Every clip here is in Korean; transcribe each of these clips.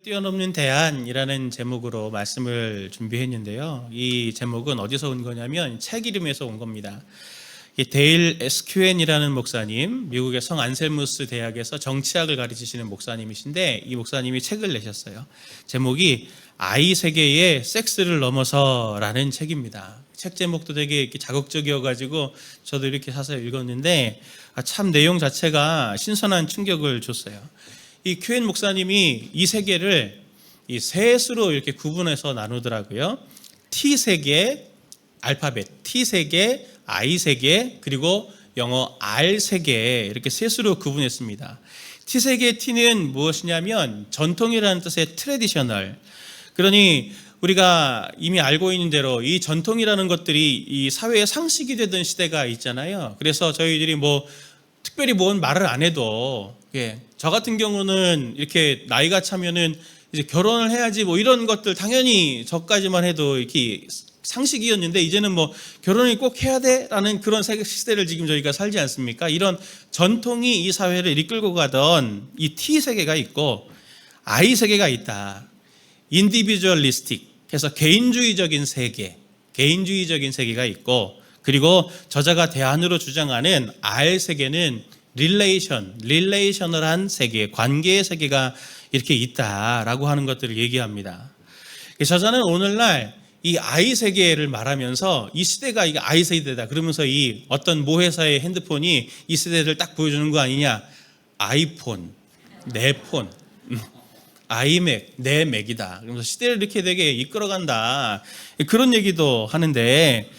뛰어넘는 대안이라는 제목으로 말씀을 준비했는데요. 이 제목은 어디서 온 거냐면 책 이름에서 온 겁니다. 데일 에스큐엔이라는 목사님, 미국의 성 안셀무스 대학에서 정치학을 가르치시는 목사님이신데 이 목사님이 책을 내셨어요. 제목이 아이 세계의 섹스를 넘어서라는 책입니다. 책 제목도 되게 이렇게 자극적이어가지고 저도 이렇게 사서 읽었는데 참 내용 자체가 신선한 충격을 줬어요. 이 큐엔 목사님이 이 세계를 이 셋으로 이렇게 구분해서 나누더라고요. T 세계, 알파벳 T 세계, I 세계, 그리고 영어 R 세계 이렇게 셋으로 구분했습니다. T 세계의 T는 무엇이냐면 전통이라는 뜻의 트래디셔널. 그러니 우리가 이미 알고 있는 대로 이 전통이라는 것들이 이 사회의 상식이 되던 시대가 있잖아요. 그래서 저희들이 특별히 뭔 말을 안 해도 저 같은 경우는 이렇게 나이가 차면은 이제 결혼을 해야지 이런 것들 당연히 저까지만 해도 이렇게 상식이었는데 이제는 결혼을 꼭 해야 돼라는 그런 시대를 지금 저희가 살지 않습니까? 이런 전통이 이 사회를 이끌고 가던 이 T 세계가 있고 I 세계가 있다. 인디비주얼리스틱 해서 개인주의적인 세계가 있고, 그리고 저자가 대안으로 주장하는 R 세계는 릴레이셔널한 세계, 관계의 세계가 이렇게 있다라고 하는 것들을 얘기합니다. 저자는 오늘날 이 I 세계를 말하면서 이 시대가 이게 I 세대다 그러면서 이 어떤 모 회사의 핸드폰이 이 세대를 딱 보여주는 거 아니냐? 아이폰, 내 폰, 아이맥, 내 맥이다. 그러면서 시대를 이렇게 되게 이끌어간다. 그런 얘기도 하는데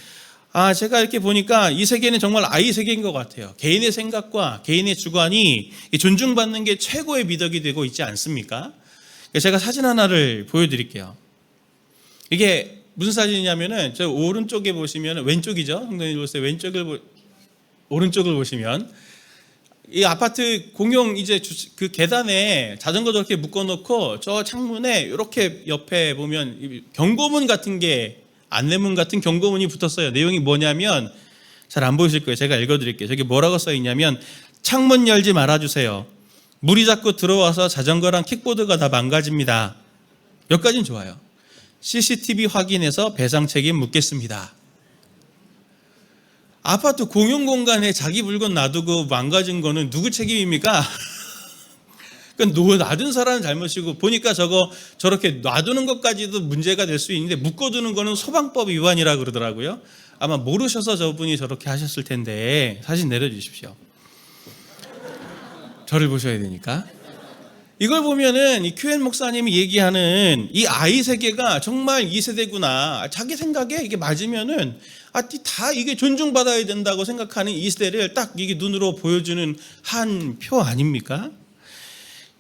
제가 이렇게 보니까 이 세계는 정말 I 세계인 것 같아요. 개인의 생각과 개인의 주관이 존중받는 게 최고의 미덕이 되고 있지 않습니까? 제가 사진 하나를 보여드릴게요. 이게 무슨 사진이냐면은 저 오른쪽에 보시면 왼쪽이죠. 형님 보세요. 오른쪽을 보시면 이 아파트 공용 이제 그 계단에 자전거 저렇게 묶어놓고 저 창문에 이렇게 옆에 보면 경고문 같은 게 안내문 같은 경고문이 붙었어요. 내용이 뭐냐면 잘 안 보이실 거예요. 제가 읽어드릴게요. 저기 뭐라고 써 있냐면 창문 열지 말아주세요. 물이 자꾸 들어와서 자전거랑 킥보드가 다 망가집니다. 여기까지는 좋아요. CCTV 확인해서 배상 책임 묻겠습니다. 아파트 공용 공간에 자기 물건 놔두고 망가진 거는 누구 책임입니까? 놔둔 사람은 잘못이고 보니까 저렇게 놔두는 것까지도 문제가 될 수 있는데 묶어두는 거는 소방법 위반이라 그러더라고요. 아마 모르셔서 저분이 저렇게 하셨을 텐데 사진 내려주십시오. 저를 보셔야 되니까. 이걸 보면은 이 큐엔 목사님이 얘기하는 이 I 세계가 정말 이 세대구나. 자기 생각에 이게 맞으면은 다 이게 존중받아야 된다고 생각하는 이 세대를 딱 이게 눈으로 보여주는 한 표 아닙니까?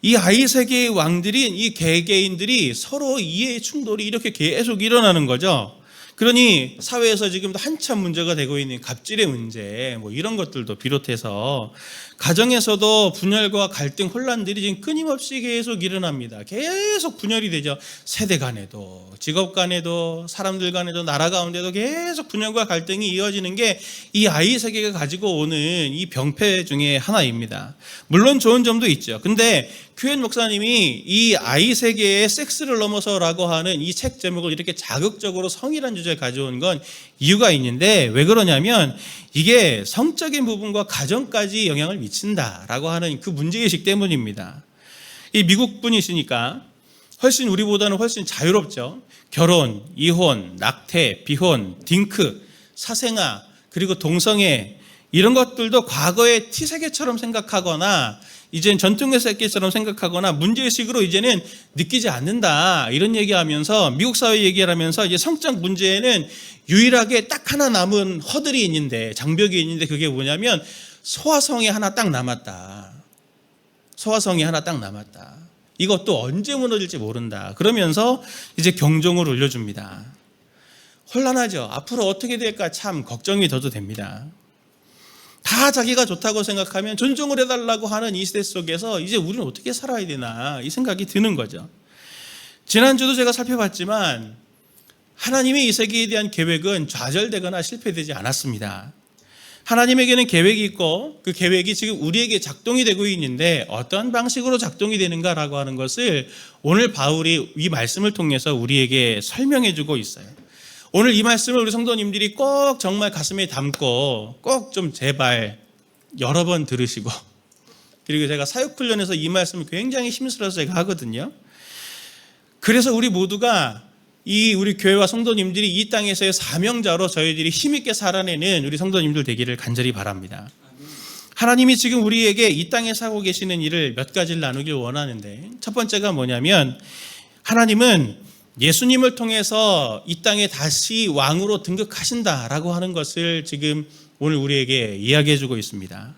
이 I 세계의 왕들인 이 개개인들이 서로 이해의 충돌이 이렇게 계속 일어나는 거죠. 그러니 사회에서 지금도 한참 문제가 되고 있는 갑질의 문제, 이런 것들도 비롯해서 가정에서도 분열과 갈등, 혼란들이 지금 끊임없이 계속 일어납니다. 계속 분열이 되죠. 세대 간에도, 직업 간에도, 사람들 간에도, 나라 가운데도 계속 분열과 갈등이 이어지는 게 이 I 세계가 가지고 오는 이 병폐 중에 하나입니다. 물론 좋은 점도 있죠. 근데 큐엔 목사님이 이 I 세계의 섹스를 넘어서라고 하는 이 책 제목을 이렇게 자극적으로 성이라는 주제를 가져온 건 이유가 있는데 왜 그러냐면 이게 성적인 부분과 가정까지 영향을 미친다라고 하는 그 문제의식 때문입니다. 이 미국 분이시니까 우리보다는 훨씬 자유롭죠. 결혼, 이혼, 낙태, 비혼, 딩크, 사생아, 그리고 동성애 이런 것들도 과거의 T세계처럼 생각하거나 이제는 전통의 세계처럼 생각하거나 문제의식으로 이제는 느끼지 않는다 이런 얘기하면서 미국 사회 얘기를 하면서 이제 성적 문제에는 유일하게 딱 하나 남은 허들이 있는데 장벽이 있는데 그게 뭐냐면 소아성이 하나 딱 남았다. 이것도 언제 무너질지 모른다. 그러면서 이제 경종을 울려줍니다. 혼란하죠. 앞으로 어떻게 될까 참 걱정이 더도 됩니다. 다 자기가 좋다고 생각하면 존중을 해달라고 하는 이 시대 속에서 이제 우리는 어떻게 살아야 되나 이 생각이 드는 거죠. 지난주도 제가 살펴봤지만 하나님의 이 세계에 대한 계획은 좌절되거나 실패되지 않았습니다. 하나님에게는 계획이 있고 그 계획이 지금 우리에게 작동이 되고 있는데 어떤 방식으로 작동이 되는가라고 하는 것을 오늘 바울이 이 말씀을 통해서 우리에게 설명해 주고 있어요. 오늘 이 말씀을 우리 성도님들이 꼭 정말 가슴에 담고 꼭 좀 제발 여러 번 들으시고, 그리고 제가 사역훈련에서 이 말씀을 굉장히 힘들어서 제가 하거든요. 그래서 우리 모두가 우리 교회와 성도님들이 이 땅에서의 사명자로 저희들이 힘있게 살아내는 우리 성도님들 되기를 간절히 바랍니다. 하나님이 지금 우리에게 이 땅에서 하고 계시는 일을 몇 가지를 나누길 원하는데, 첫 번째가 뭐냐면 하나님은 예수님을 통해서 이 땅에 다시 왕으로 등극하신다라고 하는 것을 지금 오늘 우리에게 이야기해 주고 있습니다.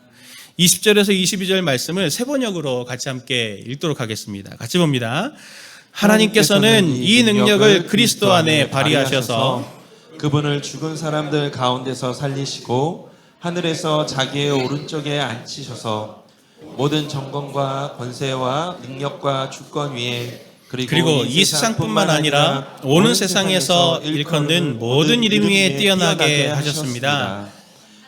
20절에서 22절 말씀을 세 번역으로 같이 함께 읽도록 하겠습니다. 같이 봅니다. 하나님께서는 이 능력을 그리스도 안에 발휘하셔서 그분을 죽은 사람들 가운데서 살리시고 하늘에서 자기의 오른쪽에 앉히셔서 모든 정권과 권세와 능력과 주권 위에 그리고 이 세상뿐만 아니라 오는 세상에서 일컫는 모든 이름 위에 뛰어나게 하셨습니다.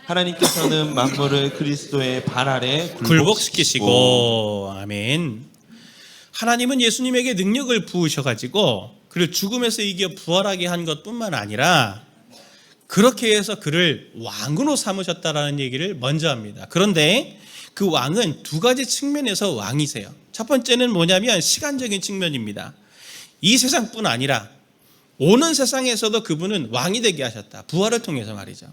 하나님께서는 만물을 그리스도의 발 아래 굴복시키시고. 아멘. 하나님은 예수님에게 능력을 부으셔가지고 그를 죽음에서 이겨 부활하게 한 것뿐만 아니라 그렇게 해서 그를 왕으로 삼으셨다라는 얘기를 먼저 합니다. 그런데 그 왕은 두 가지 측면에서 왕이세요. 첫 번째는 뭐냐면 시간적인 측면입니다. 이 세상뿐 아니라 오는 세상에서도 그분은 왕이 되게 하셨다. 부활을 통해서 말이죠.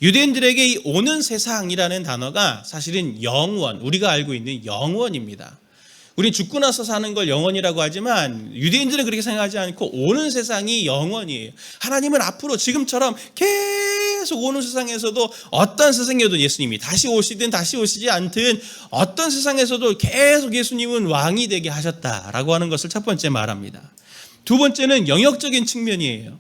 유대인들에게 이 오는 세상이라는 단어가 사실은 영원, 우리가 알고 있는 영원입니다. 우린 죽고 나서 사는 걸 영원이라고 하지만 유대인들은 그렇게 생각하지 않고 오는 세상이 영원이에요. 하나님은 앞으로 지금처럼 계속 오는 세상에서도 어떤 세상에도 예수님이 다시 오시든 다시 오시지 않든 어떤 세상에서도 계속 예수님은 왕이 되게 하셨다라고 하는 것을 첫 번째 말합니다. 두 번째는 영역적인 측면이에요.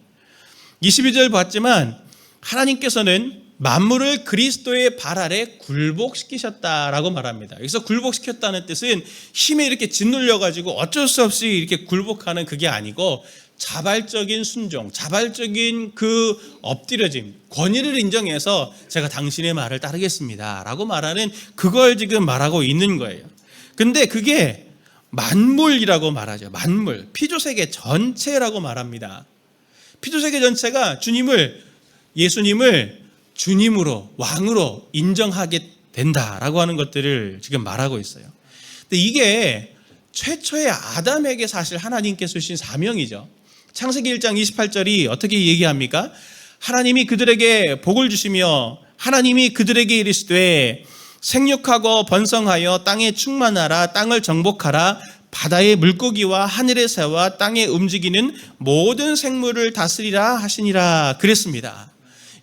22절 봤지만 하나님께서는 만물을 그리스도의 발 아래 굴복시키셨다라고 말합니다. 여기서 굴복시켰다는 뜻은 힘에 이렇게 짓눌려가지고 어쩔 수 없이 이렇게 굴복하는 그게 아니고 자발적인 순종, 자발적인 그 엎드려짐, 권위를 인정해서 제가 당신의 말을 따르겠습니다 라고 말하는 그걸 지금 말하고 있는 거예요. 근데 그게 만물이라고 말하죠. 만물, 피조세계 전체라고 말합니다. 피조세계 전체가 예수님을 주님으로, 왕으로 인정하게 된다라고 하는 것들을 지금 말하고 있어요. 근데 이게 최초의 아담에게 사실 하나님께서 주신 사명이죠. 창세기 1장 28절이 어떻게 얘기합니까? 하나님이 그들에게 복을 주시며 하나님이 그들에게 이르시되 생육하고 번성하여 땅에 충만하라, 땅을 정복하라, 바다의 물고기와 하늘의 새와 땅에 움직이는 모든 생물을 다스리라 하시니라 그랬습니다.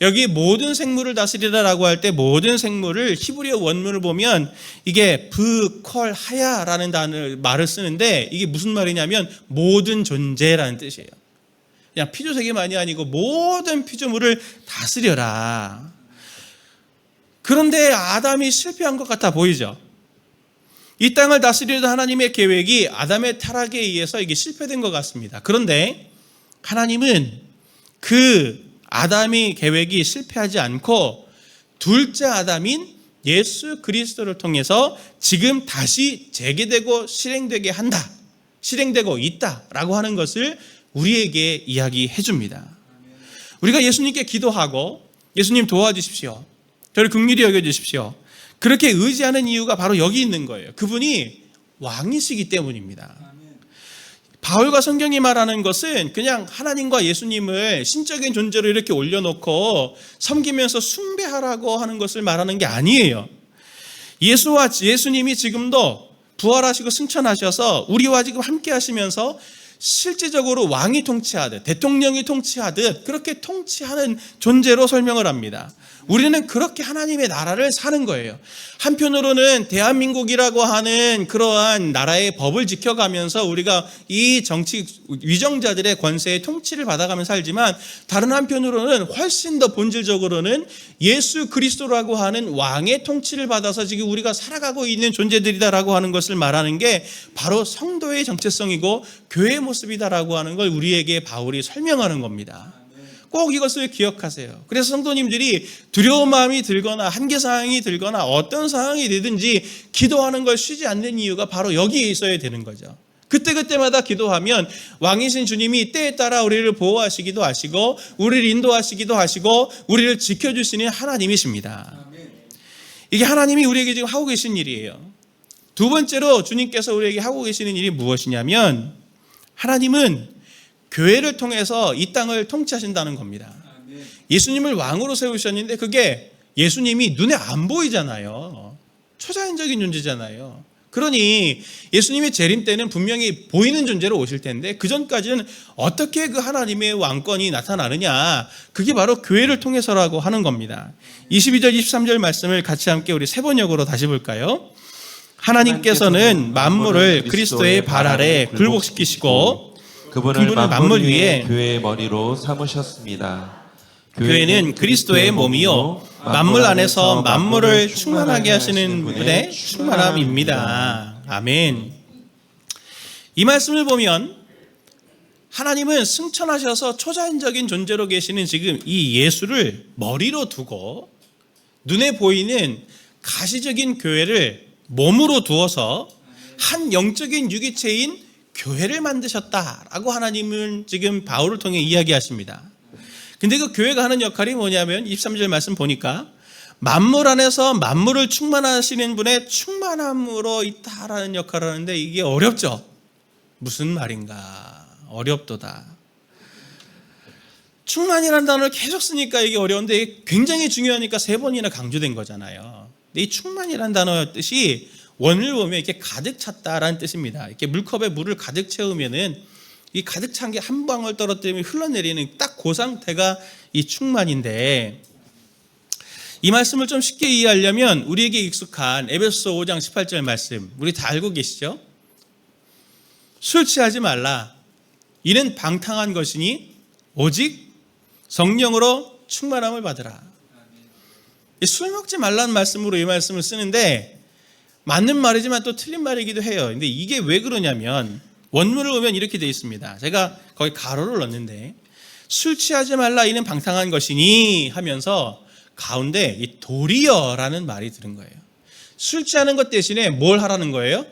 여기 모든 생물을 다스리라라고 할 때 모든 생물을 히브리어 원문을 보면 이게 브콜 하야라는 말을 쓰는데 이게 무슨 말이냐면 모든 존재라는 뜻이에요. 그냥 피조세계만이 아니고 모든 피조물을 다스려라. 그런데 아담이 실패한 것 같아 보이죠? 이 땅을 다스리려던 하나님의 계획이 아담의 타락에 의해서 이게 실패된 것 같습니다. 그런데 하나님은 그 아담의 계획이 실패하지 않고 둘째 아담인 예수 그리스도를 통해서 지금 다시 재개되고 실행되게 한다, 실행되고 있다라고 하는 것을 우리에게 이야기해 줍니다. 우리가 예수님께 기도하고 예수님 도와주십시오, 저를 긍휼히 여겨주십시오, 그렇게 의지하는 이유가 바로 여기 있는 거예요. 그분이 왕이시기 때문입니다. 바울과 성경이 말하는 것은 그냥 하나님과 예수님을 신적인 존재로 이렇게 올려놓고 섬기면서 숭배하라고 하는 것을 말하는 게 아니에요. 예수님이 지금도 부활하시고 승천하셔서 우리와 지금 함께 하시면서 실질적으로 왕이 통치하듯 대통령이 통치하듯 그렇게 통치하는 존재로 설명을 합니다. 우리는 그렇게 하나님의 나라를 사는 거예요. 한편으로는 대한민국이라고 하는 그러한 나라의 법을 지켜가면서 우리가 이 정치 위정자들의 권세의 통치를 받아가며 살지만, 다른 한편으로는 훨씬 더 본질적으로는 예수 그리스도라고 하는 왕의 통치를 받아서 지금 우리가 살아가고 있는 존재들이다라고 하는 것을 말하는 게 바로 성도의 정체성이고 교회의 모습이다라고 하는 걸 우리에게 바울이 설명하는 겁니다. 꼭 이것을 기억하세요. 그래서 성도님들이 두려운 마음이 들거나 한계 상황이 들거나 어떤 상황이 되든지 기도하는 걸 쉬지 않는 이유가 바로 여기에 있어야 되는 거죠. 그때그때마다 기도하면 왕이신 주님이 때에 따라 우리를 보호하시기도 하시고 우리를 인도하시기도 하시고 우리를 지켜주시는 하나님이십니다. 이게 하나님이 우리에게 지금 하고 계신 일이에요. 두 번째로 주님께서 우리에게 하고 계시는 일이 무엇이냐면 하나님은 교회를 통해서 이 땅을 통치하신다는 겁니다. 예수님을 왕으로 세우셨는데 그게 예수님이 눈에 안 보이잖아요. 초자연적인 존재잖아요. 그러니 예수님의 재림 때는 분명히 보이는 존재로 오실 텐데 그 전까지는 어떻게 그 하나님의 왕권이 나타나느냐, 그게 바로 교회를 통해서라고 하는 겁니다. 22절 23절 말씀을 같이 함께 우리 세 번역으로 다시 볼까요? 하나님께서는 만물을 그리스도의 발 아래 굴복시키시고 그분을 만물 위에 교회의 머리로 삼으셨습니다. 교회는 그리스도의 몸이요 만물 안에서 만물을 충만하게 하시는 분의 충만함입니다. 아멘. 이 말씀을 보면 하나님은 승천하셔서 초자연적인 존재로 계시는 지금 이 예수를 머리로 두고 눈에 보이는 가시적인 교회를 몸으로 두어서 한 영적인 유기체인 교회를 만드셨다라고 하나님은 지금 바울을 통해 이야기하십니다. 근데 그 교회가 하는 역할이 뭐냐면 23절 말씀 보니까 만물 안에서 만물을 충만하시는 분의 충만함으로 있다라는 역할을 하는데 이게 어렵죠? 무슨 말인가? 어렵도다. 충만이라는 단어를 계속 쓰니까 이게 어려운데 이게 굉장히 중요하니까 세 번이나 강조된 거잖아요. 근데 이 충만이라는 단어의 뜻이 원을 보면 이렇게 가득 찼다라는 뜻입니다. 이렇게 물컵에 물을 가득 채우면은 이 가득 찬 게 한 방울 떨어뜨리면 흘러내리는 딱 그 상태가 이 충만인데, 이 말씀을 좀 쉽게 이해하려면 우리에게 익숙한 에베소서 5장 18절 말씀 우리 다 알고 계시죠? 술 취하지 말라. 이는 방탕한 것이니 오직 성령으로 충만함을 받으라. 술 먹지 말라는 말씀으로 이 말씀을 쓰는데 맞는 말이지만 또 틀린 말이기도 해요. 근데 이게 왜 그러냐면 원문을 보면 이렇게 되어 있습니다. 제가 거기 가로를 넣었는데 술 취하지 말라 이는 방탕한 것이니 하면서 가운데 이 도리어라는 말이 들은 거예요. 술 취하는 것 대신에 뭘 하라는 거예요?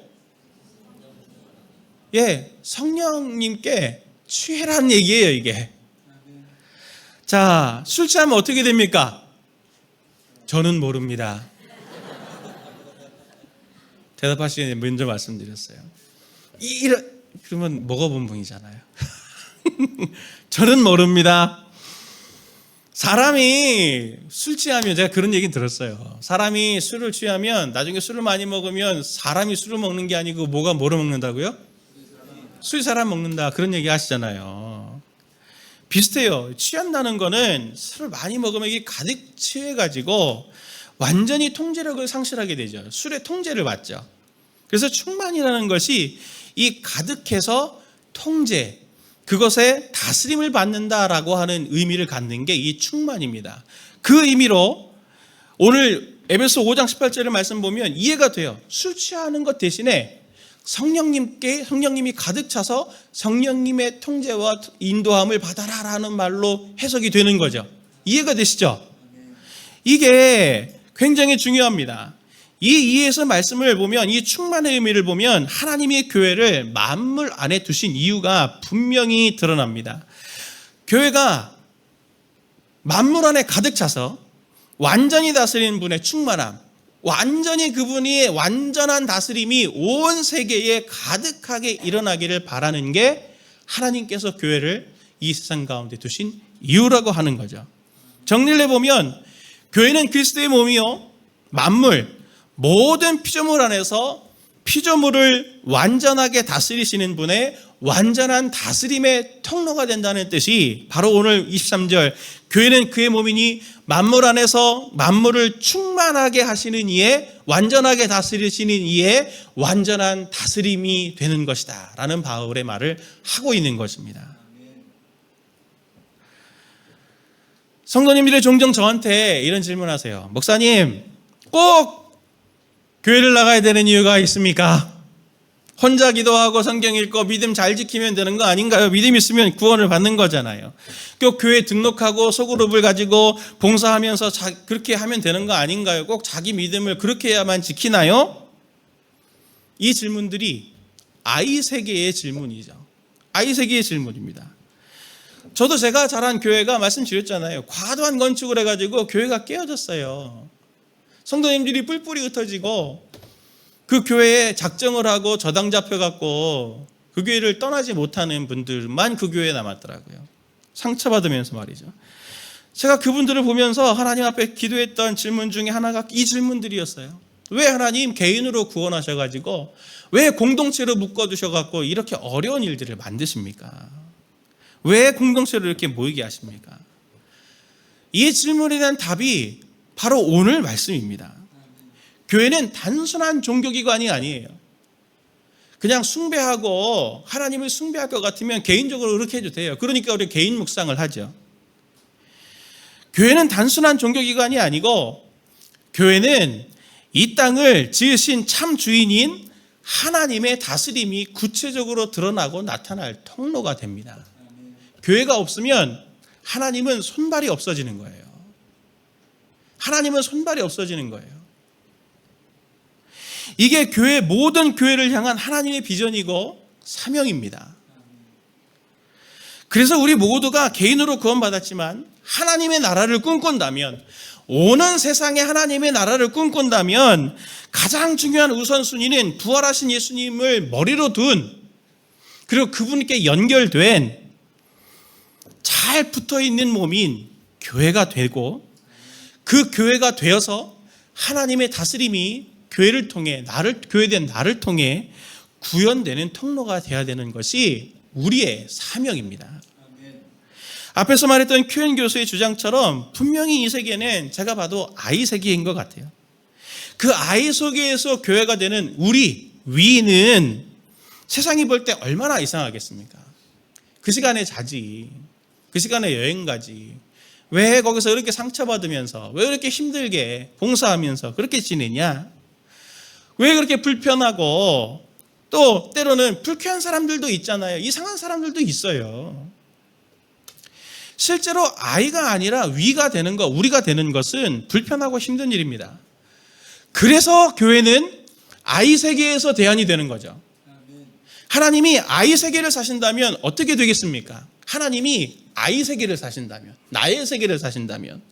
예, 성령님께 취해라는 얘기예요, 이게. 자, 술 취하면 어떻게 됩니까? 저는 모릅니다. 대답하시기 전에 먼저 말씀드렸어요. 그러면 뭐가 본분이잖아요. 저는 모릅니다. 사람이 술 취하면, 제가 그런 얘기 들었어요. 사람이 술을 취하면 나중에 술을 많이 먹으면 사람이 술을 먹는 게 아니고 뭐를 먹는다고요? 술 사람 먹는다, 그런 얘기 하시잖아요. 비슷해요. 취한다는 거는 술을 많이 먹으면 이게 가득 취해가지고 완전히 통제력을 상실하게 되죠. 술의 통제를 받죠. 그래서 충만이라는 것이 이 가득해서 통제, 그것에 다스림을 받는다라고 하는 의미를 갖는 게 이 충만입니다. 그 의미로 오늘 에베소 5장 18절의 말씀 보면 이해가 돼요. 술 취하는 것 대신에 성령님이 가득 차서 성령님의 통제와 인도함을 받아라라는 말로 해석이 되는 거죠. 이해가 되시죠? 이게 굉장히 중요합니다. 이 이해에서 말씀을 보면, 이 충만의 의미를 보면 하나님의 교회를 만물 안에 두신 이유가 분명히 드러납니다. 교회가 만물 안에 가득 차서 완전히 다스리는 분의 충만함, 완전히 그분이 완전한 다스림이 온 세계에 가득하게 일어나기를 바라는 게 하나님께서 교회를 이 세상 가운데 두신 이유라고 하는 거죠. 정리를 해보면 교회는 그리스도의 몸이요 만물, 모든 피조물 안에서 피조물을 완전하게 다스리시는 분의 완전한 다스림의 통로가 된다는 뜻이 바로 오늘 23절 교회는 그의 몸이니 만물 안에서 만물을 충만하게 하시는 이에, 완전하게 다스리시는 이에 완전한 다스림이 되는 것이다 라는 바울의 말을 하고 있는 것입니다. 성도님들이 종종 저한테 이런 질문하세요. 목사님, 꼭 교회를 나가야 되는 이유가 있습니까? 혼자 기도하고 성경 읽고 믿음 잘 지키면 되는 거 아닌가요? 믿음 있으면 구원을 받는 거잖아요. 꼭 교회 등록하고 소그룹을 가지고 봉사하면서 그렇게 하면 되는 거 아닌가요? 꼭 자기 믿음을 그렇게 해야만 지키나요? 이 질문들이 아이 세계의 질문이죠. 아이 세계의 질문입니다. 저도 제가 자란 교회가 말씀드렸잖아요. 과도한 건축을 해가지고 교회가 깨어졌어요. 성도님들이 뿔뿔이 흩어지고 그 교회에 작정을 하고 저당 잡혀갖고 그 교회를 떠나지 못하는 분들만 그 교회에 남았더라고요. 상처받으면서 말이죠. 제가 그분들을 보면서 하나님 앞에 기도했던 질문 중에 하나가 이 질문들이었어요. 왜 하나님 개인으로 구원하셔가지고 왜 공동체로 묶어두셔갖고 이렇게 어려운 일들을 만드십니까? 왜 공동체로 이렇게 모이게 하십니까? 이 질문에 대한 답이 바로 오늘 말씀입니다. 교회는 단순한 종교기관이 아니에요. 그냥 숭배하고 하나님을 숭배할 것 같으면 개인적으로 그렇게 해도 돼요. 그러니까 우리 개인 묵상을 하죠. 교회는 단순한 종교기관이 아니고 교회는 이 땅을 지으신 참 주인인 하나님의 다스림이 구체적으로 드러나고 나타날 통로가 됩니다. 교회가 없으면 하나님은 손발이 없어지는 거예요. 하나님은 손발이 없어지는 거예요. 이게 교회, 모든 교회를 향한 하나님의 비전이고 사명입니다. 그래서 우리 모두가 개인으로 구원받았지만 하나님의 나라를 꿈꾼다면, 오는 세상에 하나님의 나라를 꿈꾼다면 가장 중요한 우선순위는 부활하신 예수님을 머리로 둔, 그리고 그분께 연결된 잘 붙어있는 몸인 교회가 되고, 그 교회가 되어서 하나님의 다스림이 교회를 통해 교회된 나를 통해 구현되는 통로가 되어야 되는 것이 우리의 사명입니다. 앞에서 말했던 큐엔 교수의 주장처럼 분명히 이 세계는 제가 봐도 아이 세계인 것 같아요. 그 아이 속에서 교회가 되는 우리 위인은 세상이 볼 때 얼마나 이상하겠습니까? 그 시간에 자지, 그 시간에 여행 가지, 왜 거기서 이렇게 상처받으면서, 왜 이렇게 힘들게 봉사하면서 그렇게 지내냐? 왜 그렇게 불편하고, 또 때로는 불쾌한 사람들도 있잖아요. 이상한 사람들도 있어요. 실제로 아이가 아니라 위가 되는 것, 우리가 되는 것은 불편하고 힘든 일입니다. 그래서 교회는 아이 세계에서 대안이 되는 거죠. 하나님이 아이 세계를 사신다면 어떻게 되겠습니까? 하나님이 아이 세계를 사신다면, 나의 세계를 사신다면,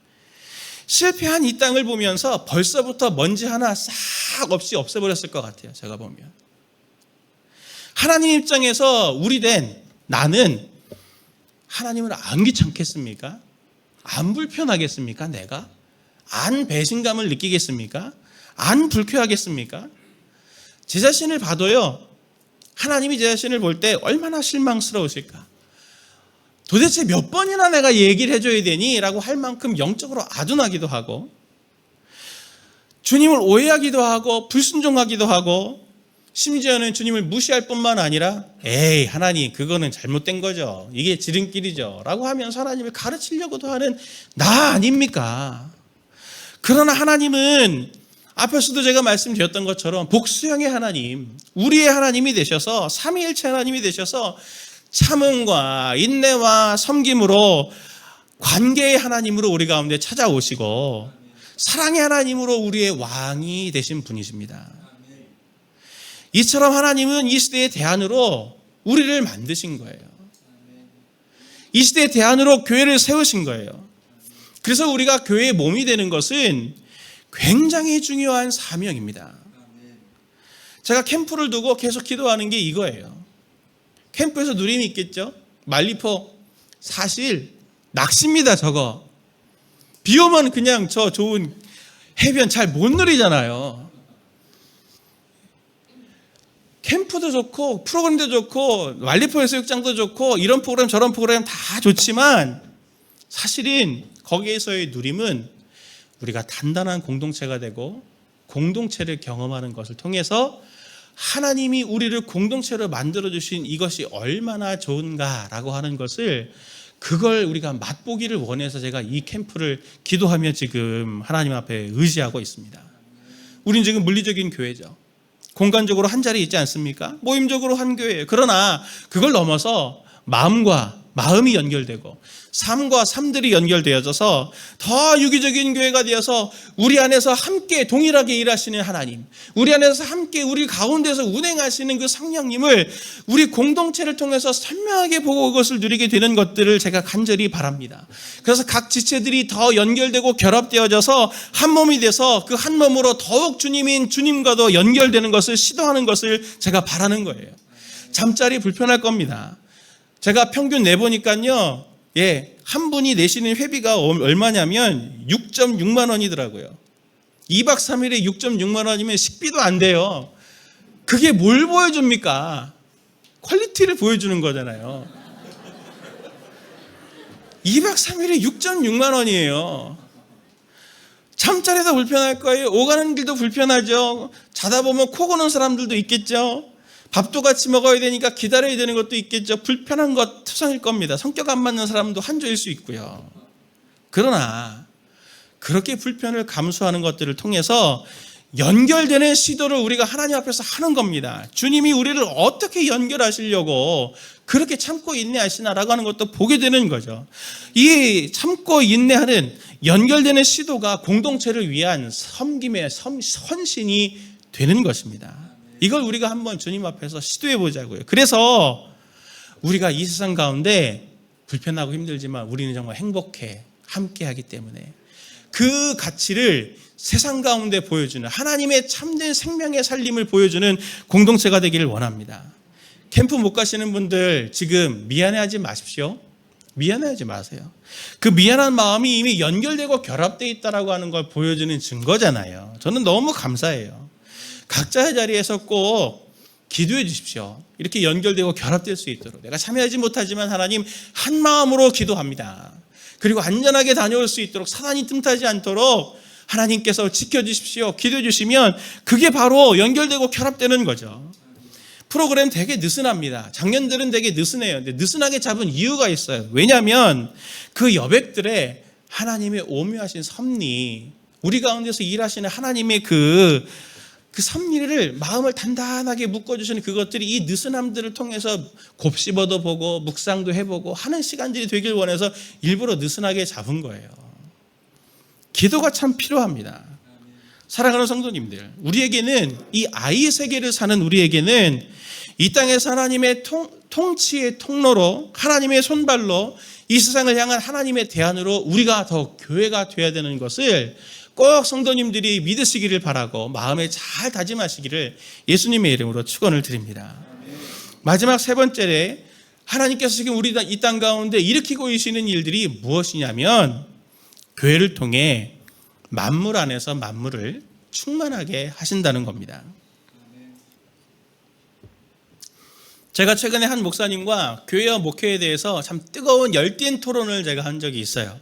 실패한 이 땅을 보면서 벌써부터 먼지 하나 싹 없이 없애버렸을 것 같아요. 제가 보면 하나님 입장에서 우리 된 나는 하나님을 안 귀찮겠습니까? 안 불편하겠습니까? 내가? 안 배신감을 느끼겠습니까? 안 불쾌하겠습니까? 제 자신을 봐도요, 하나님이 제 자신을 볼 때 얼마나 실망스러우실까? 도대체 몇 번이나 내가 얘기를 해줘야 되니? 라고 할 만큼 영적으로 아둔하기도 하고, 주님을 오해하기도 하고 불순종하기도 하고, 심지어는 주님을 무시할 뿐만 아니라 에이 하나님 그거는 잘못된 거죠, 이게 지름길이죠 라고 하면서 하나님을 가르치려고도 하는 나 아닙니까? 그러나 하나님은 앞에서도 제가 말씀드렸던 것처럼 복수형의 하나님, 우리의 하나님이 되셔서, 삼위일체 하나님이 되셔서 참음과 인내와 섬김으로 관계의 하나님으로 우리 가운데 찾아오시고 사랑의 하나님으로 우리의 왕이 되신 분이십니다. 이처럼 하나님은 이 시대의 대안으로 우리를 만드신 거예요. 이 시대의 대안으로 교회를 세우신 거예요. 그래서 우리가 교회의 몸이 되는 것은 굉장히 중요한 사명입니다. 제가 캠프를 두고 계속 기도하는 게 이거예요. 캠프에서 누림이 있겠죠? 말리포 사실 낚시입니다. 저거 비 오면 그냥 저 좋은 해변 잘 못 누리잖아요. 캠프도 좋고 프로그램도 좋고 말리포 해수욕장도 좋고 이런 프로그램 저런 프로그램 다 좋지만 사실은 거기에서의 누림은 우리가 단단한 공동체가 되고 공동체를 경험하는 것을 통해서 하나님이 우리를 공동체로 만들어주신 이것이 얼마나 좋은가라고 하는 것을, 그걸 우리가 맛보기를 원해서 제가 이 캠프를 기도하며 지금 하나님 앞에 의지하고 있습니다. 우린 지금 물리적인 교회죠. 공간적으로 한 자리 있지 않습니까? 모임적으로 한 교회예요. 그러나 그걸 넘어서 마음과 마음이 연결되고 삶과 삶들이 연결되어져서 더 유기적인 교회가 되어서 우리 안에서 함께 동일하게 일하시는 하나님, 우리 안에서 함께 우리 가운데서 운행하시는 그 성령님을 우리 공동체를 통해서 선명하게 보고 그것을 누리게 되는 것들을 제가 간절히 바랍니다. 그래서 각 지체들이 더 연결되고 결합되어져서 한 몸이 돼서 그 한 몸으로 더욱 주님인 주님과도 연결되는 것을 시도하는 것을 제가 바라는 거예요. 잠자리 불편할 겁니다. 제가 평균 내보니까요, 한 분이 내시는 회비가 얼마냐면 6.6만 원이더라고요. 2박 3일에 6.6만 원이면 식비도 안 돼요. 그게 뭘 보여줍니까? 퀄리티를 보여주는 거잖아요. 2박 3일에 6.6만 원이에요. 잠자리도 불편할 거예요. 오가는 길도 불편하죠. 자다 보면 코 고는 사람들도 있겠죠. 밥도 같이 먹어야 되니까 기다려야 되는 것도 있겠죠. 불편한 것 투성일 겁니다. 성격 안 맞는 사람도 한조일 수 있고요. 그러나 그렇게 불편을 감수하는 것들을 통해서 연결되는 시도를 우리가 하나님 앞에서 하는 겁니다. 주님이 우리를 어떻게 연결하시려고 그렇게 참고 인내하시나라고 하는 것도 보게 되는 거죠. 이 참고 인내하는 연결되는 시도가 공동체를 위한 섬김의 헌신이 되는 것입니다. 이걸 우리가 한번 주님 앞에서 시도해 보자고요. 그래서 우리가 이 세상 가운데 불편하고 힘들지만 우리는 정말 행복해 함께하기 때문에 그 가치를 세상 가운데 보여주는 하나님의 참된 생명의 살림을 보여주는 공동체가 되기를 원합니다. 캠프 못 가시는 분들 지금 미안해하지 마십시오. 미안해하지 마세요. 그 미안한 마음이 이미 연결되고 결합되어 있다라고 하는 걸 보여주는 증거잖아요. 저는 너무 감사해요. 각자의 자리에서 꼭 기도해 주십시오. 이렇게 연결되고 결합될 수 있도록. 내가 참여하지 못하지만 하나님 한 마음으로 기도합니다. 그리고 안전하게 다녀올 수 있도록 사단이 틈타지 않도록 하나님께서 지켜주십시오. 기도해 주시면 그게 바로 연결되고 결합되는 거죠. 프로그램 되게 느슨합니다. 작년들은 되게 느슨해요. 근데 느슨하게 잡은 이유가 있어요. 왜냐하면 그 여백들의 하나님의 오묘하신 섭리, 우리 가운데서 일하시는 하나님의 그 섭리를 마음을 단단하게 묶어주시는 그것들이 이 느슨함들을 통해서 곱씹어도 보고 묵상도 해보고 하는 시간들이 되길 원해서 일부러 느슨하게 잡은 거예요. 기도가 참 필요합니다. 사랑하는 성도님들, 우리에게는 이 아이 세계를 사는 우리에게는 이 땅에서 하나님의 통치의 통로로 하나님의 손발로 이 세상을 향한 하나님의 대안으로 우리가 더 교회가 되어야 되는 것을 꼭 성도님들이 믿으시기를 바라고 마음에 잘 다짐하시기를 예수님의 이름으로 축원을 드립니다. 마지막 세 번째에 하나님께서 지금 우리 이 땅 가운데 일으키고 계시는 일들이 무엇이냐면 교회를 통해 만물 안에서 만물을 충만하게 하신다는 겁니다. 제가 최근에 한 목사님과 교회와 목회에 대해서 참 뜨거운 열띤 토론을 제가 한 적이 있어요.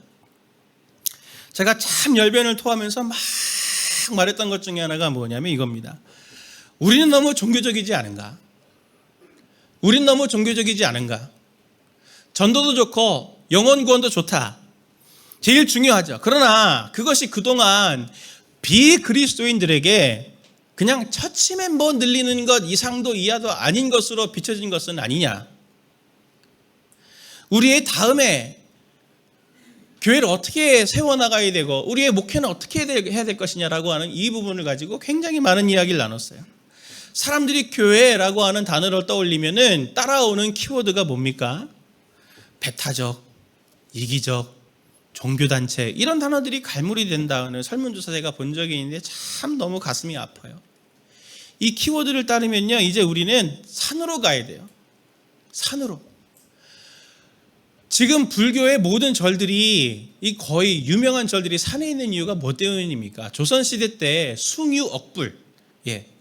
제가 참 열변을 토하면서 막 말했던 것 중에 하나가 뭐냐면 이겁니다. 우리는 너무 종교적이지 않은가? 우린 너무 종교적이지 않은가? 전도도 좋고 영혼 구원도 좋다. 제일 중요하죠. 그러나 그것이 그동안 비그리스도인들에게 그냥 처치면 뭐 늘리는 것 이상도 이하도 아닌 것으로 비춰진 것은 아니냐? 우리의 다음에 교회를 어떻게 세워나가야 되고 우리의 목회는 어떻게 해야 될 것이냐라고 하는 이 부분을 가지고 굉장히 많은 이야기를 나눴어요. 사람들이 교회라고 하는 단어를 떠올리면은 따라오는 키워드가 뭡니까? 배타적, 이기적, 종교단체 이런 단어들이 갈무리 된다는 설문조사 제가 본 적이 있는데 참 너무 가슴이 아파요. 이 키워드를 따르면요 이제 우리는 산으로 가야 돼요. 산으로. 지금 불교의 모든 절들이 이 거의 유명한 절들이 산에 있는 이유가 뭐 때문입니까? 조선시대 때 숭유 억불,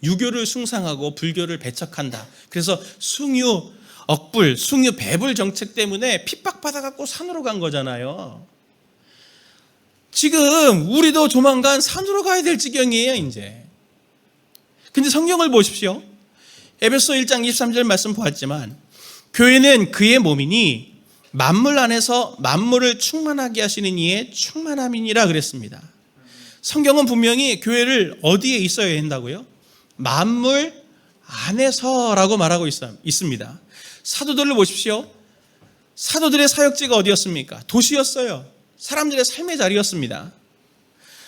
유교를 숭상하고 불교를 배척한다. 그래서 숭유 억불, 숭유 배불 정책 때문에 핍박받아갖고 산으로 간 거잖아요. 지금 우리도 조만간 산으로 가야 될 지경이에요 이제. 근데 성경을 보십시오. 에베소 1장 23절 말씀 보았지만 교회는 그의 몸이니 만물 안에서 만물을 충만하게 하시는 이의 충만함이니라 그랬습니다. 성경은 분명히 교회를 어디에 있어야 한다고요? 만물 안에서라고 말하고 있습니다. 사도들을 보십시오. 사도들의 사역지가 어디였습니까? 도시였어요. 사람들의 삶의 자리였습니다.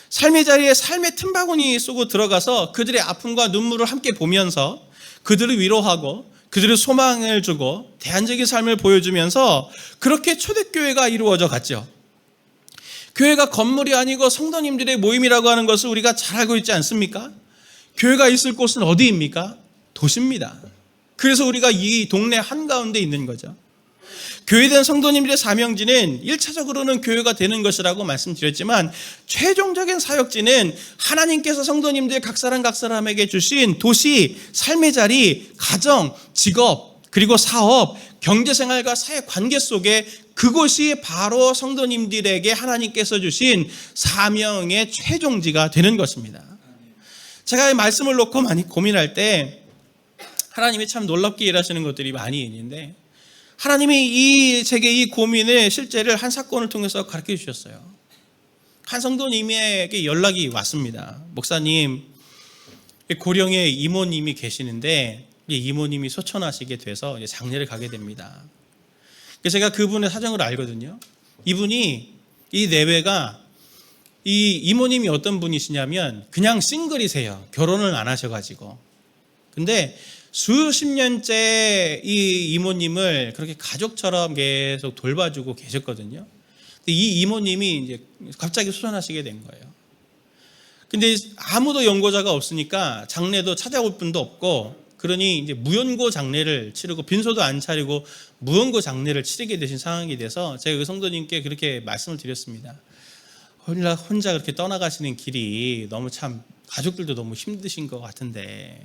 삶의 자리에 삶의 틈바구니 쏘고 들어가서 그들의 아픔과 눈물을 함께 보면서 그들을 위로하고 그들의 소망을 주고 대안적인 삶을 보여주면서 그렇게 초대교회가 이루어져 갔죠. 교회가 건물이 아니고 성도님들의 모임이라고 하는 것을 우리가 잘 알고 있지 않습니까? 교회가 있을 곳은 어디입니까? 도시입니다. 그래서 우리가 이 동네 한가운데 있는 거죠. 교회된 성도님들의 사명지는 1차적으로는 교회가 되는 것이라고 말씀드렸지만 최종적인 사역지는 하나님께서 성도님들 각 사람에게 주신 도시, 삶의 자리, 가정, 직업, 그리고 사업, 경제생활과 사회관계 속에 그곳이 바로 성도님들에게 하나님께서 주신 사명의 최종지가 되는 것입니다. 제가 이 말씀을 놓고 많이 고민할 때 하나님이 참 놀랍게 일하시는 것들이 많이 있는데 하나님이 제게 이 고민의 실제를 한 사건을 통해서 가르쳐 주셨어요. 한 성도님에게 연락이 왔습니다. 목사님, 고령의 이모님이 계시는데 이모님이 소천하시게 돼서 장례를 가게 됩니다. 제가 그분의 사정을 알거든요. 이분이 이 내외가 이 이모님이 어떤 분이시냐면 그냥 싱글이세요. 결혼을 안 하셔가지고. 근데 수십 년째 이 이모님을 그렇게 가족처럼 계속 돌봐주고 계셨거든요. 근데 이 이모님이 이제 갑자기 소천하시게 된 거예요. 근데 아무도 연고자가 없으니까 장례도 찾아올 분도 없고, 그러니 이제 무연고 장례를 치르고 빈소도 안 차리고 무연고 장례를 치르게 되신 상황이 돼서 제가 그 성도님께 그렇게 말씀을 드렸습니다. 혼자 그렇게 떠나가시는 길이 너무 참 가족들도 너무 힘드실 것 같은데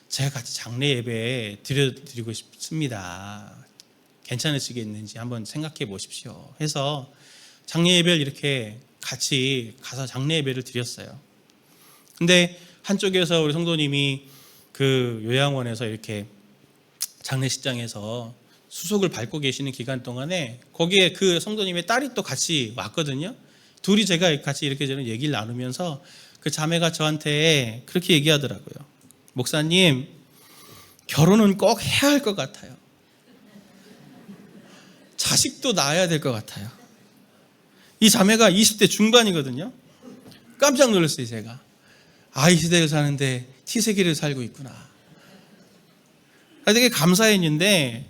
제가 같이 장례 예배 드리고 싶습니다. 괜찮으시겠는지 한번 생각해 보십시오 해서 장례 예배를 이렇게 같이 가서 장례 예배를 드렸어요. 근데 한쪽에서 우리 성도님이 그 요양원에서 이렇게 장례식장에서 수속을 밟고 계시는 기간 동안에 거기에 그 성도님의 딸이 또 같이 왔거든요. 둘이 제가 같이 이렇게 저는 얘기를 나누면서 그 자매가 저한테 그렇게 얘기하더라고요. 목사님, 결혼은 꼭 해야 할 것 같아요. 자식도 낳아야 될 것 같아요. 이 자매가 20대 중반이거든요. 깜짝 놀랐어요, 제가. 이 시대를 사는데 T세계를 살고 있구나. 되게 감사했는데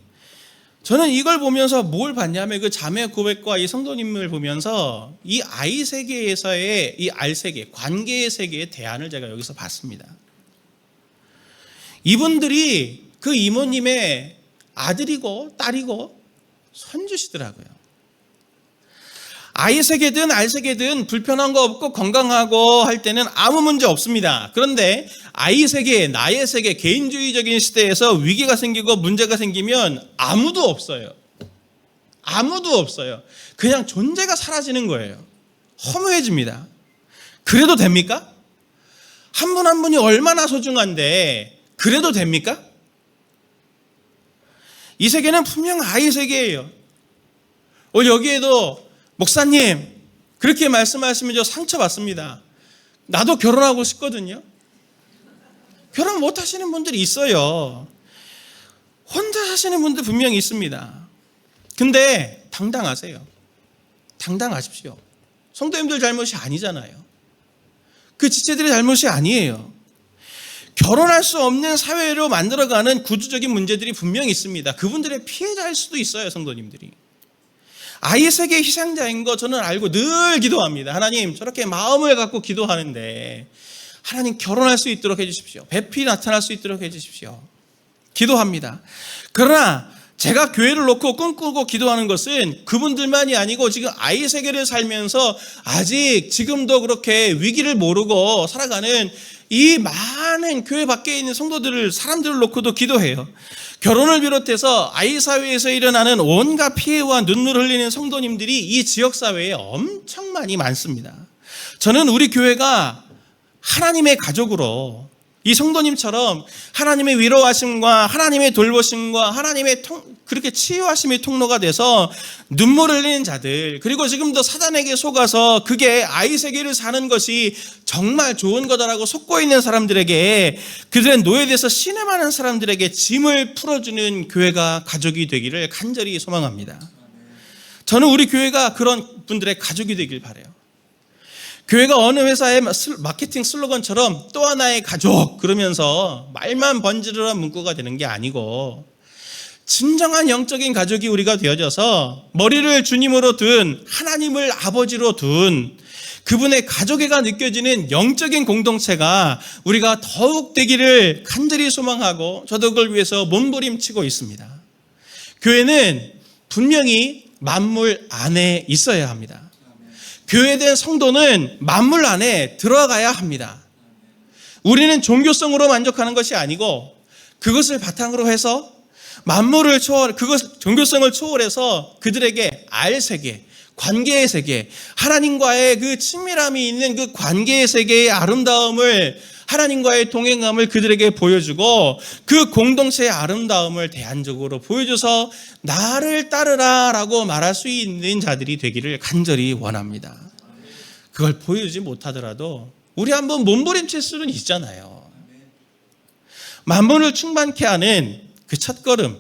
저는 이걸 보면서 뭘 봤냐면 그 자매 고백과 이 성도님을 보면서 이 I 세계에서의 이 R 세계, 관계의 세계의 대안을 제가 여기서 봤습니다. 이분들이 그 이모님의 아들이고 딸이고 손주시더라고요. I 세계든 R 세계든 불편한 거 없고 건강하고 할 때는 아무 문제 없습니다. 그런데 I 세계, 나의 세계, 개인주의적인 시대에서 위기가 생기고 문제가 생기면 아무도 없어요. 아무도 없어요. 그냥 존재가 사라지는 거예요. 허무해집니다. 그래도 됩니까? 한 분 한 분이 얼마나 소중한데 그래도 됩니까? 이 세계는 분명 I 세계예요. 여기에도 목사님 그렇게 말씀하시면 저 상처받습니다. 나도 결혼하고 싶거든요. 결혼 못 하시는 분들이 있어요. 혼자 사시는 분들 분명히 있습니다. 근데 당당하세요. 당당하십시오. 성도님들 잘못이 아니잖아요. 그 지체들의 잘못이 아니에요. 결혼할 수 없는 사회로 만들어가는 구조적인 문제들이 분명히 있습니다. 그분들의 피해자일 수도 있어요, 성도님들이. 아이 세계의 희생자인 거 저는 알고 늘 기도합니다. 하나님, 저렇게 마음을 갖고 기도하는데 하나님 결혼할 수 있도록 해주십시오. 배필이 나타날 수 있도록 해주십시오. 기도합니다. 그러나 제가 교회를 놓고 꿈꾸고 기도하는 것은 그분들만이 아니고 지금 아이 세계를 살면서 아직 지금도 그렇게 위기를 모르고 살아가는 이 많은 교회 밖에 있는 성도들을, 사람들을 놓고도 기도해요. 결혼을 비롯해서 아이 사회에서 일어나는 온갖 피해와 눈물 흘리는 성도님들이 이 지역사회에 엄청 많이 많습니다. 저는 우리 교회가 하나님의 가족으로 이 성도님처럼 하나님의 위로하심과 하나님의 돌보심과 하나님의 그렇게 치유하심의 통로가 돼서 눈물을 흘리는 자들, 그리고 지금도 사단에게 속아서 그게 아이 세계를 사는 것이 정말 좋은 거다라고 속고 있는 사람들에게, 그들의 노예돼서 신음하는 사람들에게 짐을 풀어주는 교회가, 가족이 되기를 간절히 소망합니다. 저는 우리 교회가 그런 분들의 가족이 되길 바라요. 교회가 어느 회사의 마케팅 슬로건처럼 또 하나의 가족 그러면서 말만 번지르르한 문구가 되는 게 아니고, 진정한 영적인 가족이 우리가 되어져서 머리를 주님으로 둔, 하나님을 아버지로 둔 그분의 가족애가 느껴지는 영적인 공동체가 우리가 더욱 되기를 간절히 소망하고, 저도 그걸 위해서 몸부림치고 있습니다. 교회는 분명히 만물 안에 있어야 합니다. 교회된 성도는 만물 안에 들어가야 합니다. 우리는 종교성으로 만족하는 것이 아니고, 그것을 바탕으로 해서 만물을 종교성을 초월해서 그들에게 알 세계, 관계의 세계, 하나님과의 그 친밀함이 있는 그 관계의 세계의 아름다움을, 하나님과의 동행함을 그들에게 보여주고, 그 공동체의 아름다움을 대안적으로 보여줘서 나를 따르라 라고 말할 수 있는 자들이 되기를 간절히 원합니다. 그걸 보여주지 못하더라도 우리 한번 몸부림칠 수는 있잖아요. 만물을 충만케 하는 그 첫걸음,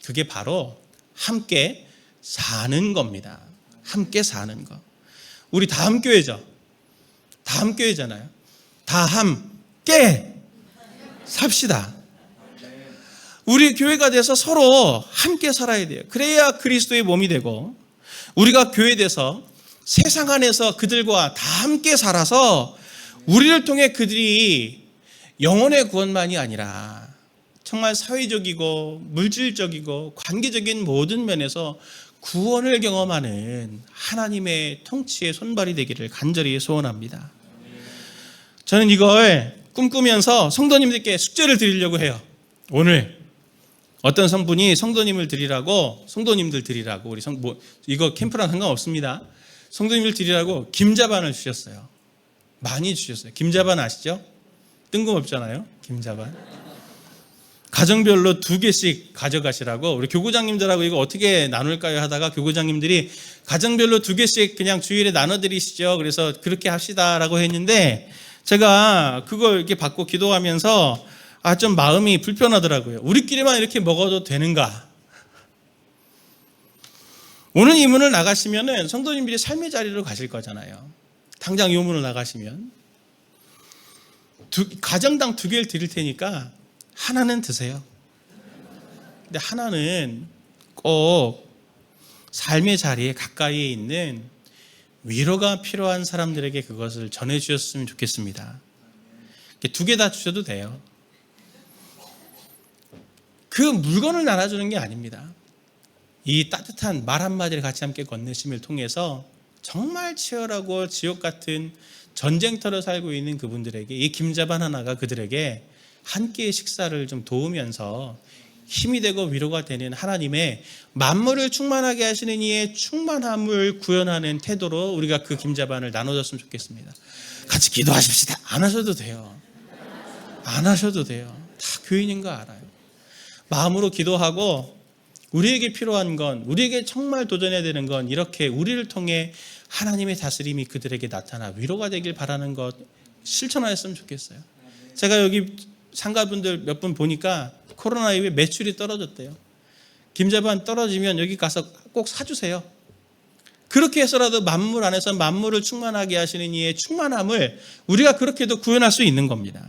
그게 바로 함께 사는 겁니다. 함께 사는 거. 우리 다음 교회죠. 다음 교회잖아요. 다 함께 삽시다. 우리 교회가 돼서 서로 함께 살아야 돼요. 그래야 그리스도의 몸이 되고, 우리가 교회 돼서 세상 안에서 그들과 다 함께 살아서 우리를 통해 그들이 영혼의 구원만이 아니라 정말 사회적이고 물질적이고 관계적인 모든 면에서 구원을 경험하는 하나님의 통치의 손발이 되기를 간절히 소원합니다. 저는 이걸 꿈꾸면서 성도님들께 숙제를 드리려고 해요. 오늘 어떤 성분이 성도님들 드리라고 우리 이거 캠프랑 상관없습니다. 성도님들 드리라고 김자반을 주셨어요. 많이 주셨어요. 김자반 아시죠? 뜬금없잖아요. 김자반. 가정별로 2개씩 가져가시라고, 우리 교구장님들하고 이거 어떻게 나눌까요 하다가 교구장님들이 가정별로 2개씩 그냥 주일에 나눠드리시죠. 그래서 그렇게 합시다라고 했는데, 제가 그걸 이렇게 받고 기도하면서 좀 마음이 불편하더라고요. 우리끼리만 이렇게 먹어도 되는가? 오늘 이 문을 나가시면은 성도님들이 삶의 자리로 가실 거잖아요. 당장 이 문을 나가시면 가정당 2개를 드릴 테니까 하나는 드세요. 근데 하나는 꼭 삶의 자리에 가까이에 있는 위로가 필요한 사람들에게 그것을 전해주셨으면 좋겠습니다. 2개 다 주셔도 돼요. 그 물건을 나눠주는 게 아닙니다. 이 따뜻한 말 한마디를 같이 함께 건네심을 통해서 정말 치열하고 지옥 같은 전쟁터를 살고 있는 그분들에게 이 김자반 하나가 그들에게 한 끼의 식사를 좀 도우면서 힘이 되고 위로가 되는 하나님의 만물을 충만하게 하시는 이의 충만함을 구현하는 태도로 우리가 그 김자반을 나눠줬으면 좋겠습니다. 같이 기도하십시다. 안 하셔도 돼요. 안 하셔도 돼요. 다 교인인 거 알아요. 마음으로 기도하고, 우리에게 필요한 건, 우리에게 정말 도전해야 되는 건 이렇게 우리를 통해 하나님의 다스림이 그들에게 나타나 위로가 되길 바라는 것 실천하였으면 좋겠어요. 제가 여기 상가분들 몇 분 보니까 코로나 이후에 매출이 떨어졌대요. 김자반 떨어지면 여기 가서 꼭 사주세요. 그렇게 해서라도 만물 안에서 만물을 충만하게 하시는 이의 충만함을 우리가 그렇게도 구현할 수 있는 겁니다.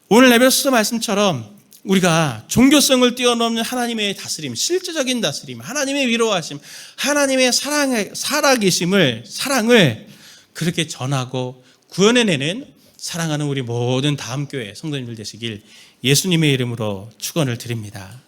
오늘 에베소서 말씀처럼 우리가 종교성을 뛰어넘는 하나님의 다스림, 실제적인 다스림, 하나님의 위로하심, 하나님의 사랑을 그렇게 전하고 구현해내는 사랑하는 우리 모든 다음 교회 성도님들 되시길 예수님의 이름으로 축원을 드립니다.